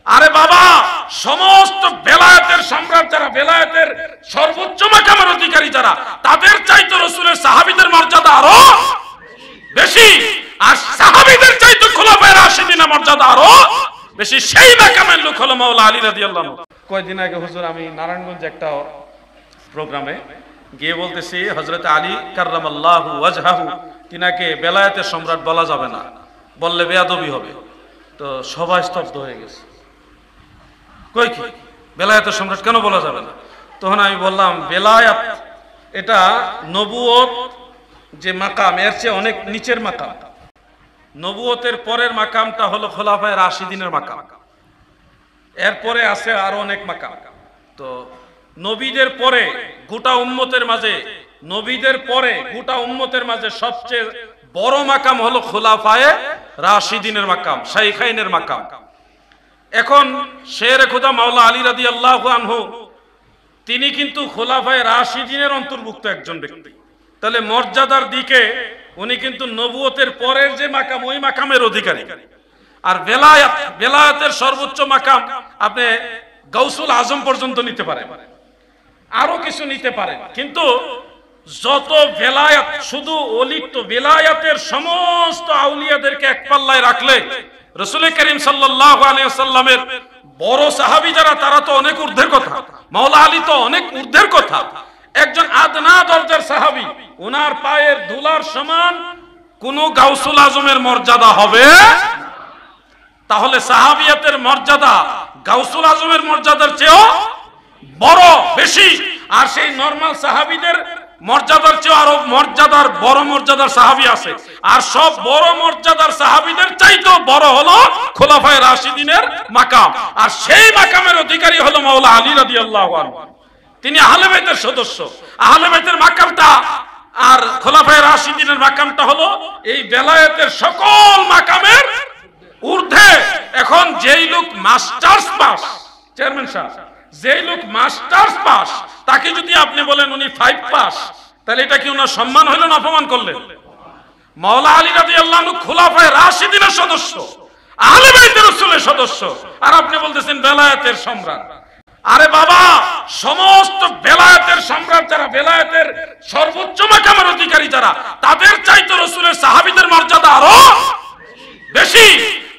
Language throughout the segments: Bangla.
আরে বাবা, সমস্ত বেলায়েতের সম্রাট যারা, বেলায়েতের সর্বোচ্চ মাকামের অধিকারী যারা, তাদের চাইতে রাসূলের সাহাবীদের মর্যাদা আরো বেশি, আর সাহাবীদের চাইতে খোলাফায়ে রাশিদিনের মর্যাদা আরো বেশি। সেই মাকামের লোক হলো মাওলা আলী রাদিয়াল্লাহু আনহু। কয়েকদিন আগে হুজুর, আমি নারায়ণগঞ্জ একটা প্রোগ্রামে গিয়ে বলতেছি, হযরত আলী কাররামাল্লাহু ওয়াজহাহু তিনাকে বেলায়েতের সম্রাট বলা যাবে না, বললে বেয়াদবি হবে। তো সবাই স্তব্ধ হয়ে গেছে। কই কি বেলায়েতের সম্রাট কেন বলা যাবে না? তখন আমি বললাম, বেলায়েত এটা নবুয়ত যে মাকাম, এর চেয়ে অনেক নিচের মাকাম। নবুয়তের পরের মাকামটা হলো খোলাফায়ে রাশিদিনের মাকাম, এরপরে আছে আরো অনেক মাকাম। তো নবীদের পরে গোটা উম্মতের মাঝে, নবীদের পরে গোটা উম্মতের মাঝে সবচেয়ে বড় মাকাম হলো খোলাফায়ে রাশিদিনের মাকাম, শাইখাইনের মাকাম। এখন শেরে খোদা মাওলা আলী রাদিয়াল্লাহু আনহু তিনি কিন্তু খোলাফায়ে রাশিদিনের অন্তর্ভুক্ত একজন ব্যক্তি। তাহলে মর্যাদার দিকে উনি কিন্তু নবুয়তের পরের যে মাকাম, ওই মাকামের অধিকারী। আর বেলায়েতের সর্বোচ্চ মাকাম আপনি গাউসুল আজম পর্যন্ত নিতে পারেন, আরো কিছু নিতে পারেন, কিন্তু যত বেলায়েত, শুধু ওলিত্ব, বেলায়েতের সমস্ত আউলিয়াদেরকে এক পাল্লায় রাখলে রাসূল করিম সাল্লাল্লাহু আলাইহি ওয়াসাল্লামের বড় সাহাবী যারা, তারা তো অনেক ঊর্ধ্বের কথা, মাওলা আলী তো অনেক ঊর্ধ্বের কথা। একজন আদনা দরজার সাহাবী, ওনার পায়ের ধুলার সমান কোন গাউসুল আজমের মর্যাদা হবে? তাহলে সাহাবিয়াতের মর্যাদা গাউসুল আজমের মর্যাদার চেয়েও বড়, বেশি। আর সেই নরমাল সাহাবীদের মর্যাদার চেয়ে আরো মর্যাদার, বড় মর্যাদার সাহাবী আছে। আর সব বড় মর্যাদার সাহাবীদের চাইতেও বড় হলো খোলাফায়ে রাশিদিনের মাকাম। আর সেই মাকামের অধিকারী হলো মাওলা আলী রাদিয়াল্লাহু আনহু। তিনি আহলে বাইতের সদস্য। আহলে বাইতের মাকামটা আর খোলাফায়ে রাশিদিনের মাকামটা হলো এই বেলায়েতের সকল মাকামের ঊর্ধ্বে। এখন যেই লোক মাস্টার্স পাস, চেয়ারম্যান সাহেব, যেই লোক মাস্টার্স পাস, তাকে যদি আপনি বলেন উনি 5 পাস, তাহলে এটা কি ওনার সম্মান হইল না অপমান করলেন? মাওলা আলী রাদিয়াল্লাহু আনহু খোলাফায়ে রাশিদিনের সদস্য, আহলে বাইতের রাসূলের সদস্য, আর আপনি বলতেছেন বেলায়েতের সম্রাট। আরে বাবা, সমস্ত বেলায়েতের সম্রাট যারা, বেলায়েতের সর্বোচ্চ মাকামের অধিকারী যারা, তাদের চাইতে রাসূলের সাহাবীদের মর্যাদা আরো বেশি,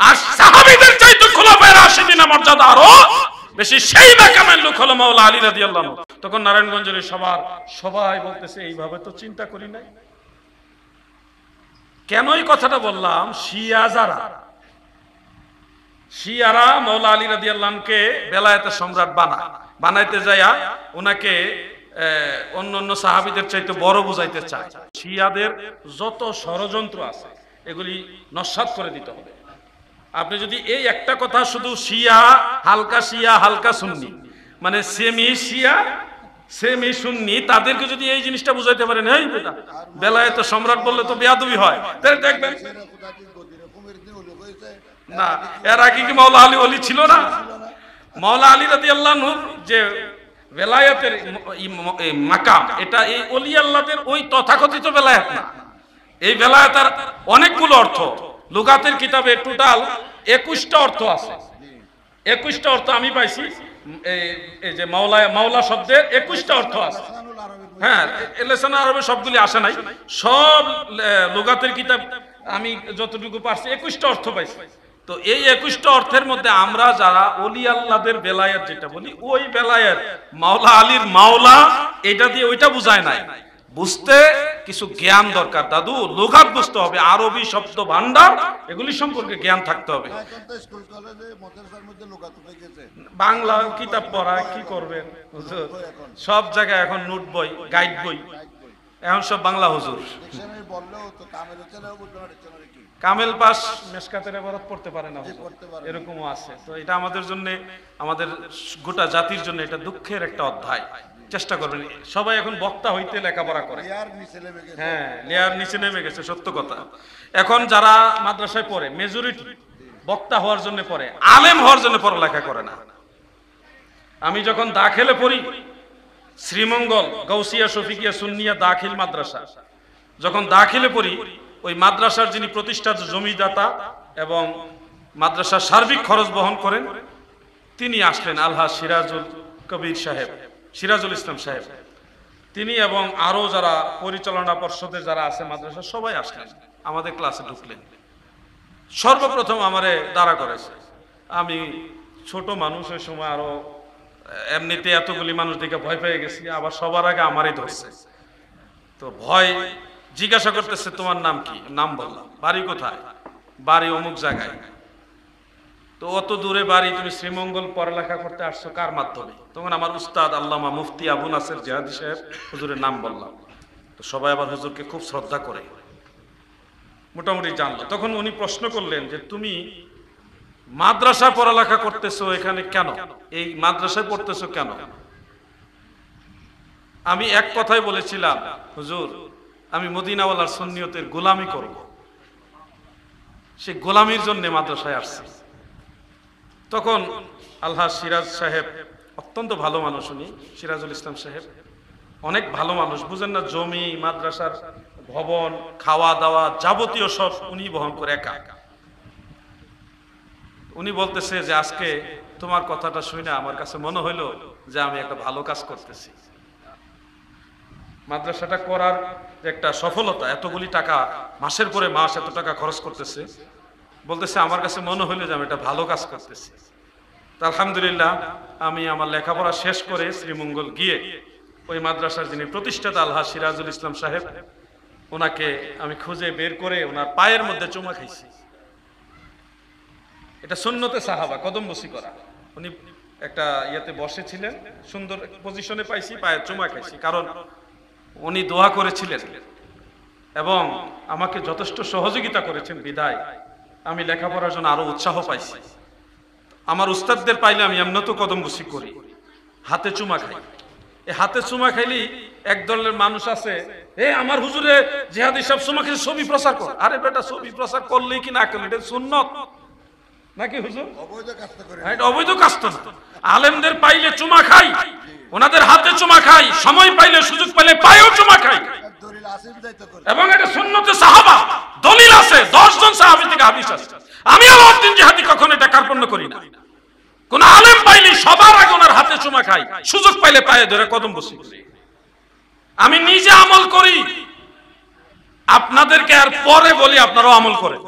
আর সাহাবীদের চাইতে খোলাফায়ে রাশিদিনের মর্যাদা আরো বেশি। সেই মাকামের লোক হলো মাওলা আলী রাদিয়াল্লাহু আনহু। তখন নারায়ণগঞ্জের সবাই বলতেছে, এইভাবে তো চিন্তা করি নাই। কেন এই কথাটা বললাম? শিয়ারা মাওলা আলী রাদিয়াল্লাহু আনহুকে বেলায়েতের সম্রাট বানাইতে যায়া ওনাকে অন্য সাহাবীদের চাইতে বড় বুঝাইতে চায়। শিয়াদের যত ষড়যন্ত্র আছে এগুলি নস্যাৎ করে দিতে হবে। আপনি যদি এই একটা কথা, শুধু শিয়া হালকা সুন্নি, মানে সেমি শিয়া সেমি সুন্নি, তাদেরকে যদি এই জিনিসটা বুঝাইতে পারেন, এই বেটা বেলায়েতের সম্রাট বললে তো বেয়াদবি হয়, তাহলে দেখবেন না। এর আগে কি মাওলা আলী ওলি ছিল না? মাওলা আলী রাদিয়াল্লাহু আনহু যে বেলায়েতের মাকাম, এটা এই ওলি আল্লাহদের ওই তথাকথিত বেলায়েত না। এই বেলায়েতের অনেকগুলো অর্থ, লুগাতের কিতাবে টোটাল 21টা অর্থ আছে। 21টা অর্থ আমি পাইছি। এই যে মাওলা শব্দের 21টা অর্থ আছে। হ্যাঁ, লিসান আরবে সবগুলি আসে নাই, সব লুগাতের কিতাব আমি যতটুকু পারছি 21টা অর্থ পাইছি। তো এই 21টা অর্থের মধ্যে আমরা যারা ওলি আল্লাহদের বেলায়েত যেটা বলি, ওই বেলায়েত মাওলা আলীর মাওলা, এটা দিয়ে ওইটা বুঝায় নাই। বুঝতে কিছু জ্ঞান দরকার দাদু, লুগাত বুঝতে হবে, আরবি শব্দ ভান্ডার এগুলি সম্পর্কে জ্ঞান থাকতে হবে। বাংলা কিতাব পড়া কি করবেন? সব জায়গায় এখন নোট বই, গাইড বই, এখন সব বাংলা হুজুর। কামেল পাস মেশকাতের ইবারত পড়তে পারে না, এরকমও আছে। তো এটা আমাদের জন্য, আমাদের গোটা জাতির জন্য এটা দুঃখের একটা অধ্যায়। চেষ্টা করবেন সবাই, এখন বক্তা হইতে লেখাপড়া করে। হ্যাঁ, লেয়ার নিচে নেমে গেছে, সত্য কথা। এখন যারা মাদ্রাসায় পড়ে, মেজরিটি বক্তা হওয়ার জন্য পড়ে, আলেম হওয়ার জন্য পড়ালেখা করে না। আমি যখন দাখিলে পড়ি, শ্রীমঙ্গল গাউসিয়া শফিকিয়া সুন্নিয়া দাখিল মাদ্রাসা, যখন দাখিলে পড়ি, ওই মাদ্রাসার যিনি প্রতিষ্ঠাতা জমিদাতা এবং মাদ্রাসার সার্বিক খরচ বহন করেন, তিনি আসলেন, আলহাজ সিরাজুল কবির সাহেব, সিরাজুল ইসলাম সাহেব, তিনি এবং আরো যারা পরিচালনা পর্ষদের যারা আছে মাদ্রাসা সবাই আসলেন, আমাদের ক্লাসে ঢুকলেন। সর্বপ্রথম আমারে দাঁড়া করেছে। আমি ছোট মানুষ, ওই সময় আরো এমনিতে এতগুলি মানুষ দেখে ভয় পেয়ে গেছি, আবার সবার আগে আমারই ধরছে। তো ভয় জিজ্ঞাসা করতেছে তোমার নাম কি? নাম বললাম। বাড়ি কোথায়? বাড়ি অমুক জায়গায়। তো অত দূরে বাড়ি, তুমি শ্রীমঙ্গল পড়ালেখা করতে আসছো কার মাধ্যমে? তখন আমার উস্তাদ আল্লামা মুফতি আবু নাসের জিহাদি সাহেব হুজুরের নাম বললাম। তো সবাই আবার হুজুরকে খুব শ্রদ্ধা করে, মোটামুটি জানলো। তখন উনি প্রশ্ন করলেন যে তুমি মাদ্রাসায় পড়ালেখা করতেছো এখানে কেন? এই মাদ্রাসায় পড়তেছো কেন? আমি এক কথাই বলেছিলাম, হুজুর আমি মদিনাওয়ালার সুন্নিয়তের গোলামি করব, সে গোলামির জন্য মাদ্রাসায় আসছি। তখন আলহাজ সিরাজ সাহেব অত্যন্ত ভালো মানুষ, উনি সিরাজুল ইসলাম সাহেব অনেক ভালো মানুষ, বুঝেন না, জমি, মাদ্রাসার ভবন, খাওয়া দাওয়া যাবতীয় সব উনি বহন করে একা। উনি বলতেছে যে আজকে তোমার কথাটা শুনে আমার কাছে মনে হইলো যে আমি একটা ভালো কাজ করতেছি। মাদ্রাসাটা করার যে একটা সফলতা, এতগুলি টাকা মাসের পরে মাস এত টাকা খরচ করতেছে, বলতেছে আমার কাছে মনে হইলো যে আমি একটা ভালো কাজ করতেছি। আলহামদুলিল্লাহ আমি আমার লেখাপড়া শেষ করে শ্রীমঙ্গল গিয়ে ওই মাদ্রাসার যিনি প্রতিষ্ঠাতা আলহাজ সিরাজুল ইসলাম সাহেব, ওনাকে আমি খুঁজে বের করে ওনার পায়ের মধ্যে চুমা খাইছি। এটা সুন্নতে সাহাবা, কদম বসি করা। উনি একটা ইয়েতে বসেছিলেন, সুন্দর পজিশনে পাইছি, পায়ের চুমা খাইছি, কারণ উনি দোয়া করেছিলেন এবং আমাকে যথেষ্ট সহযোগিতা করেছেন, বিদায় আমি লেখাপড়ার জন্য আরো উৎসাহ পাইছি। আমার উস্তাদদের পাইলে আমি এমন তো কদম বসি করি, হাতে চুমা খাই। এই হাতে চুমা খাইলি এক দলের মানুষ আছে, আমার হুজুরে জিহাদি সব চুমা খেলে ছবি প্রচার কর। আরে বেটা, ছবি প্রচার করলেই কি না করলে এটা সুন্নত নাকি হুজুর? এটা অবৈধ কাজ তো না। আলেমদের পাইলে চুমা খাই, ওনাদের হাতে চুমা খাই, সময় পাইলে সুযোগ পাইলে পায়েও চুমা খাই, এবং এটা সুন্নতে সাহাবা, দলিল আছে, 10 জন সাহাবী থেকে হাদিস আছে। আমি আলাউদ্দিন জিহাদি কখনো এটা কার্পণ্য করি না। কোন আলেম পাইলে সবার আগে ওনার হাতে চুমা খাই, সুযোগ পাইলে পায়ে ধরে কদম বসি করি। আমি নিজে আমল করি, আপনাদেরকে আর পরে বলি আপনারাও আমল করেন।